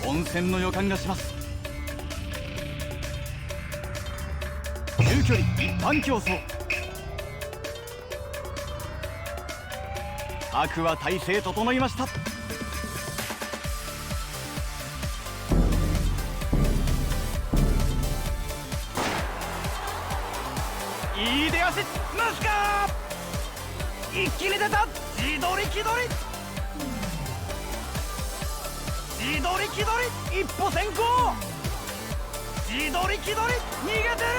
温泉の予感がします。中距離一般競争。悪は体制整いました。いい出足、ますか。一気に出た。自撮り気取り。自撮り気取り、一歩先行。自撮り気取り、逃げてる。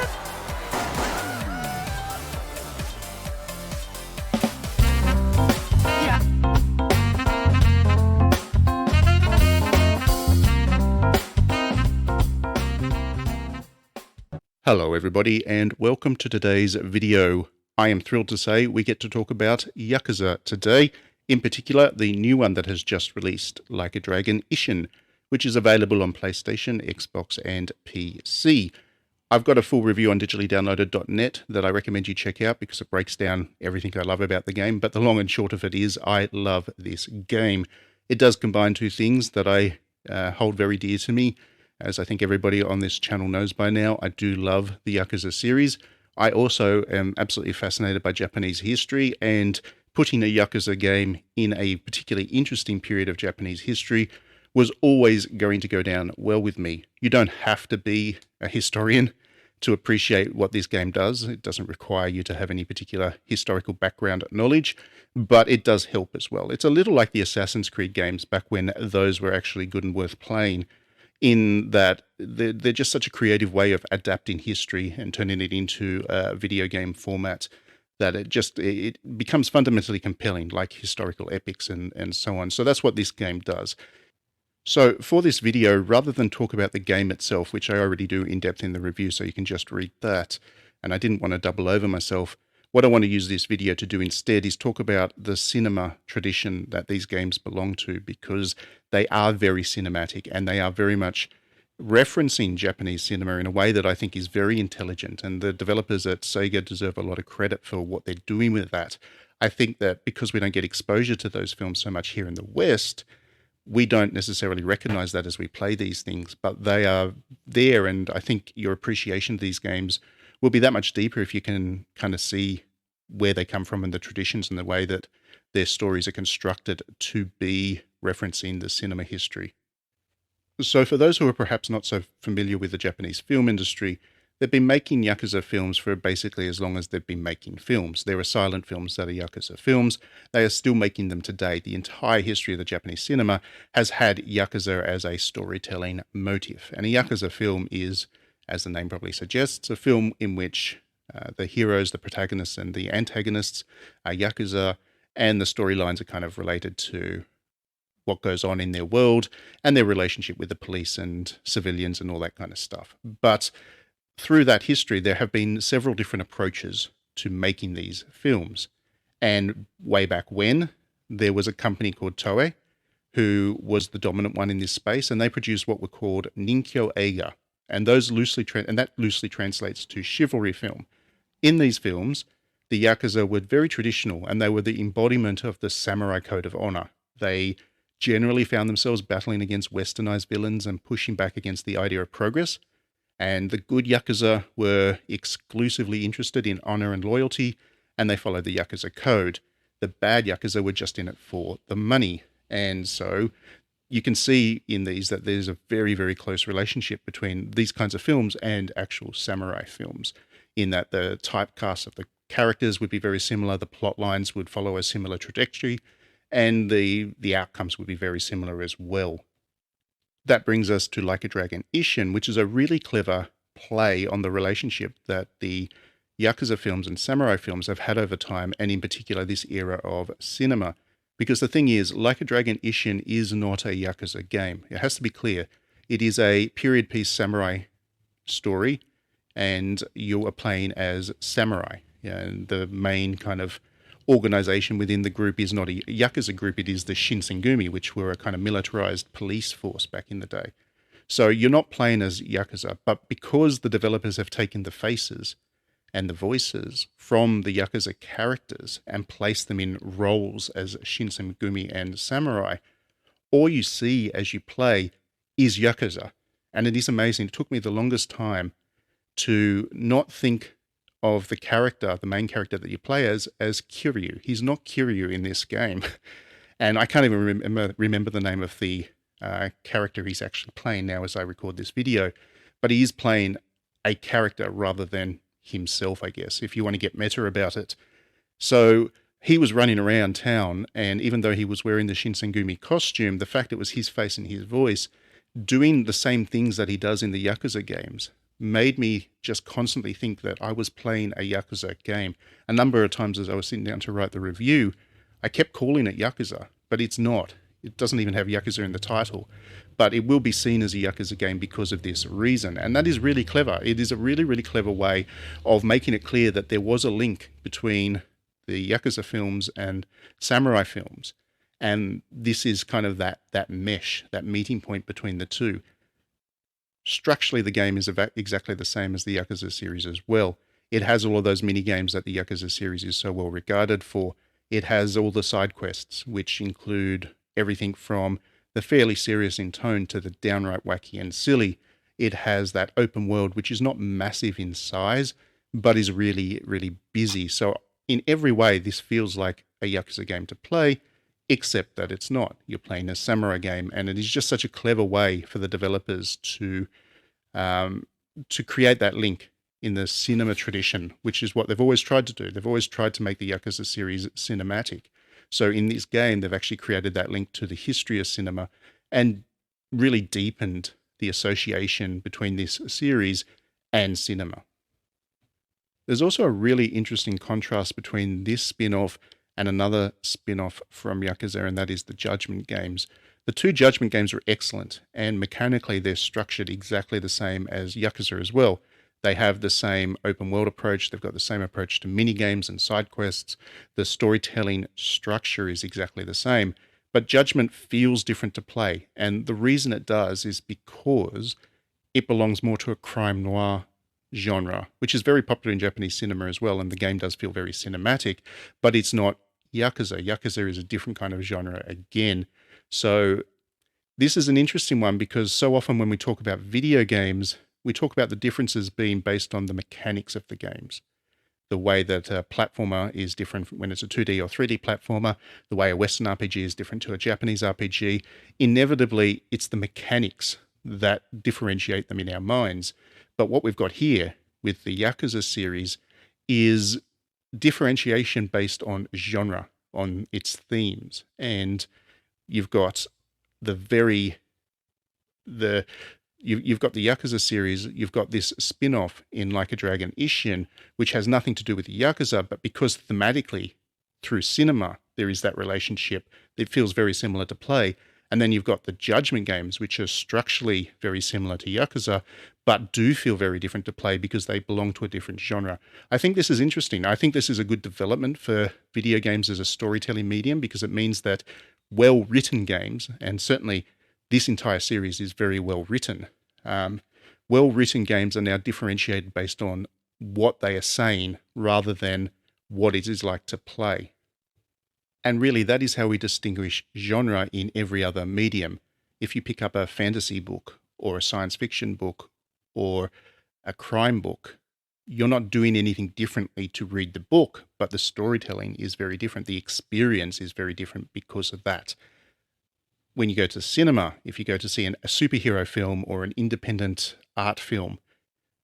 いや。Hello everybody and welcome to today's video. I am thrilled to say we get to talk about Yakuza today, in particular the new one that has just released, Like a Dragon Ishin, which is available on PlayStation, Xbox and PC. I've got a full review on digitallydownloaded.net that I recommend you check out because it breaks down everything I love about the game, but the long and short of it is I love this game. It does combine two things that I hold very dear to me. As I think everybody on this channel knows by now, I do love the Yakuza series. I also am absolutely fascinated by Japanese history, and putting a Yakuza game in a particularly interesting period of Japanese history was always going to go down well with me. You don't have to be a historian to appreciate what this game does. It doesn't require you to have any particular historical background knowledge, but it does help as well. It's a little like the Assassin's Creed games back when those were actually good and worth playing, in that they're just such a creative way of adapting history and turning it into a video game format that it becomes fundamentally compelling, like historical epics and so on. So that's what this game does. So for this video, rather than talk about the game itself, which I already do in depth in the review, so you can just read that, and I didn't want to double over myself, what I want to use this video to do instead is talk about the cinema tradition that these games belong to, because they are very cinematic and they are very much referencing Japanese cinema in a way that I think is very intelligent, and the developers at SEGA deserve a lot of credit for what they're doing with that. I think that because we don't get exposure to those films so much here in the West, we don't necessarily recognize that as we play these things, but they are there, and I think your appreciation of these games will be that much deeper if you can kind of see where they come from and the traditions and the way that their stories are constructed to be referencing the cinema history. So for those who are perhaps not so familiar with the Japanese film industry, they've been making Yakuza films for basically as long as they've been making films. There are silent films that are Yakuza films. They are still making them today. The entire history of the Japanese cinema has had Yakuza as a storytelling motif. And a Yakuza film is, as the name probably suggests, a film in which the heroes, the protagonists and the antagonists are Yakuza, and the storylines are kind of related to what goes on in their world and their relationship with the police and civilians and all that kind of stuff. But through that history, there have been several different approaches to making these films. And way back when, there was a company called Toei who was the dominant one in this space, and they produced what were called Ninkyo Eiga. And those that loosely translates to chivalry film. In these films, the Yakuza were very traditional, and they were the embodiment of the samurai code of honor. They generally found themselves battling against westernized villains and pushing back against the idea of progress. And the good Yakuza were exclusively interested in honor and loyalty, and they followed the Yakuza code. The bad Yakuza were just in it for the money. And so you can see in these that there's a very, very close relationship between these kinds of films and actual samurai films, in that the typecast of the characters would be very similar, the plot lines would follow a similar trajectory, and the outcomes would be very similar as well. That brings us to Like a Dragon Ishin, which is a really clever play on the relationship that the Yakuza films and samurai films have had over time, and in particular this era of cinema. Because the thing is, Like a Dragon Ishin is not a Yakuza game. It has to be clear. It is a period piece samurai story, and you are playing as samurai. And the main kind of organization within the group is not a Yakuza group, it is the Shinsengumi, which were a kind of militarized police force back in the day. So you're not playing as Yakuza, but because the developers have taken the faces and the voices from the Yakuza characters and placed them in roles as Shinsengumi and samurai, all you see as you play is Yakuza. And it is amazing. It took me the longest time to not think of the character, the main character that you play as Kiryu. He's not Kiryu in this game. And I can't even remember the name of the character he's actually playing now as I record this video. But he is playing a character rather than himself, I guess, if you want to get meta about it. So he was running around town, and even though he was wearing the Shinsengumi costume, the fact it was his face and his voice, doing the same things that he does in the Yakuza games, made me just constantly think that I was playing a Yakuza game. A number of times as I was sitting down to write the review, I kept calling it Yakuza, but it's not. It doesn't even have Yakuza in the title, but it will be seen as a Yakuza game because of this reason. And that is really clever. It is a really, really clever way of making it clear that there was a link between the Yakuza films and samurai films. And this is kind of that mesh, that meeting point between the two. Structurally, the game is exactly the same as the Yakuza series as well. It has all of those mini games that the Yakuza series is so well regarded for. It has all the side quests, which include everything from the fairly serious in tone to the downright wacky and silly. It has that open world, which is not massive in size, but is really, really busy. So in every way, this feels like a Yakuza game to play, except that it's not. You're playing a samurai game, and it is just such a clever way for the developers to create that link in the cinema tradition, which is what they've always tried to do. They've always tried to make the Yakuza series cinematic. So in this game, they've actually created that link to the history of cinema and really deepened the association between this series and cinema. There's also a really interesting contrast between this spin-off and another spin-off from Yakuza, and that is the Judgment games. The two Judgment games are excellent, and mechanically they're structured exactly the same as Yakuza as well. They have the same open world approach. They've got the same approach to mini games and side quests. The storytelling structure is exactly the same, but Judgment feels different to play. And the reason it does is because it belongs more to a crime noir genre, which is very popular in Japanese cinema as well. And the game does feel very cinematic, but it's not Yakuza. Yakuza is a different kind of genre again. So this is an interesting one because so often when we talk about video games, we talk about the differences being based on the mechanics of the games. The way that a platformer is different when it's a 2D or 3D platformer, the way a Western RPG is different to a Japanese RPG. Inevitably, it's the mechanics that differentiate them in our minds. But what we've got here with the Yakuza series is differentiation based on genre, on its themes. And you've got You've got the Yakuza series, you've got this spin-off in Like a Dragon Ishin, which has nothing to do with the Yakuza, but because thematically, through cinema, there is that relationship, it feels very similar to play. And then you've got the Judgment games, which are structurally very similar to Yakuza, but do feel very different to play because they belong to a different genre. I think this is interesting. I think this is a good development for video games as a storytelling medium because it means that well-written games, and certainly this entire series is very well written. Well-written games are now differentiated based on what they are saying rather than what it is like to play. And really, that is how we distinguish genre in every other medium. If you pick up a fantasy book or a science fiction book or a crime book, you're not doing anything differently to read the book, but the storytelling is very different. The experience is very different because of that. When you go to cinema, if you go to see a superhero film or an independent art film,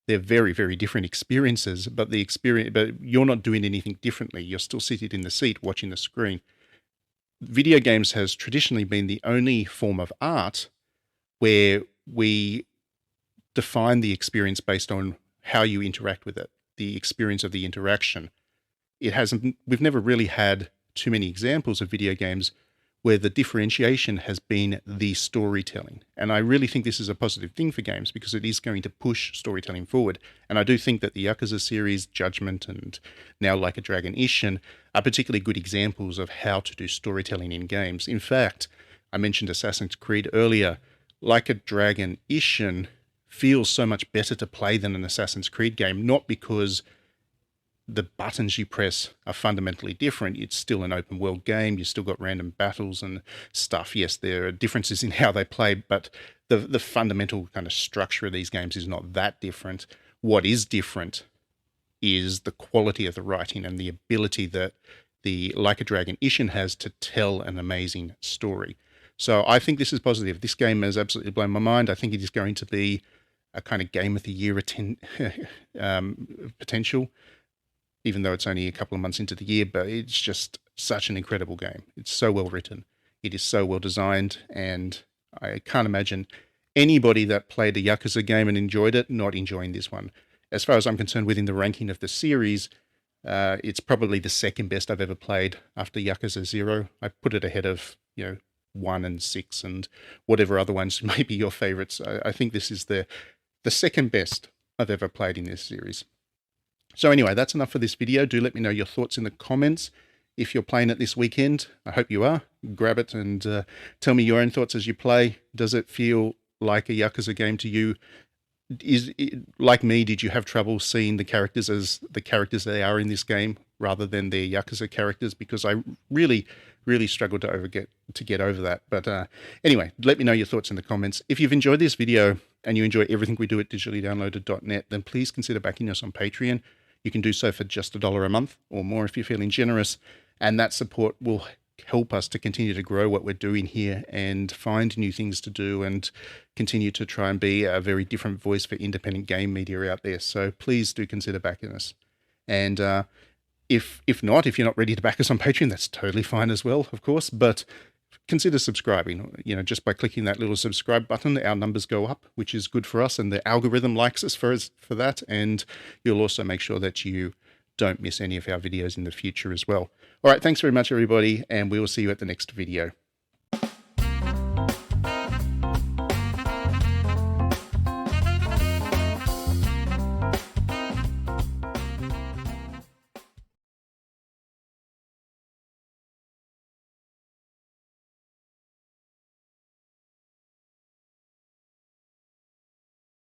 they're very, very different experiences, but you're not doing anything differently. You're still seated in the seat watching the screen. Video games has traditionally been the only form of art where we define the experience based on how you interact with it, the experience of the interaction. We've never really had too many examples of video games where the differentiation has been the storytelling. And I really think this is a positive thing for games because it is going to push storytelling forward. And I do think that the Yakuza series, Judgment, and now Like a Dragon Ishin are particularly good examples of how to do storytelling in games. In fact, I mentioned Assassin's Creed earlier. Like a Dragon Ishin feels so much better to play than an Assassin's Creed game, not because the buttons you press are fundamentally different. It's still an open world game. You've still got random battles and stuff. Yes, there are differences in how they play, but the fundamental kind of structure of these games is not that different. What is different is the quality of the writing and the ability that the Like a Dragon Ishin has to tell an amazing story. So I think this is positive. This game has absolutely blown my mind. I think it is going to be a kind of game of the year potential, even though it's only a couple of months into the year, but it's just such an incredible game. It's so well written. It is so well designed, and I can't imagine anybody that played a Yakuza game and enjoyed it not enjoying this one. As far as I'm concerned, within the ranking of the series, it's probably the second best I've ever played after Yakuza 0. I put it ahead of, 1 and 6 and whatever other ones may be your favorites. I think this is the second best I've ever played in this series. So anyway, that's enough for this video. Do let me know your thoughts in the comments. If you're playing it this weekend, I hope you are. Grab it and tell me your own thoughts as you play. Does it feel like a Yakuza game to you? Like me, did you have trouble seeing the characters as the characters they are in this game rather than their Yakuza characters? Because I really struggled to get over that. But anyway, let me know your thoughts in the comments. If you've enjoyed this video and you enjoy everything we do at digitallydownloaded.net, then please consider backing us on Patreon. You can do so for just $1 a month or more if you're feeling generous, and that support will help us to continue to grow what we're doing here and find new things to do and continue to try and be a very different voice for independent game media out there. So please do consider backing us. And if you're not ready to back us on Patreon, that's totally fine as well, of course, but consider subscribing. Just by clicking that little subscribe button, our numbers go up, which is good for us, and the algorithm likes us for that, and you'll also make sure that you don't miss any of our videos in the future as well. All right, thanks very much, everybody, and we will see you at the next video.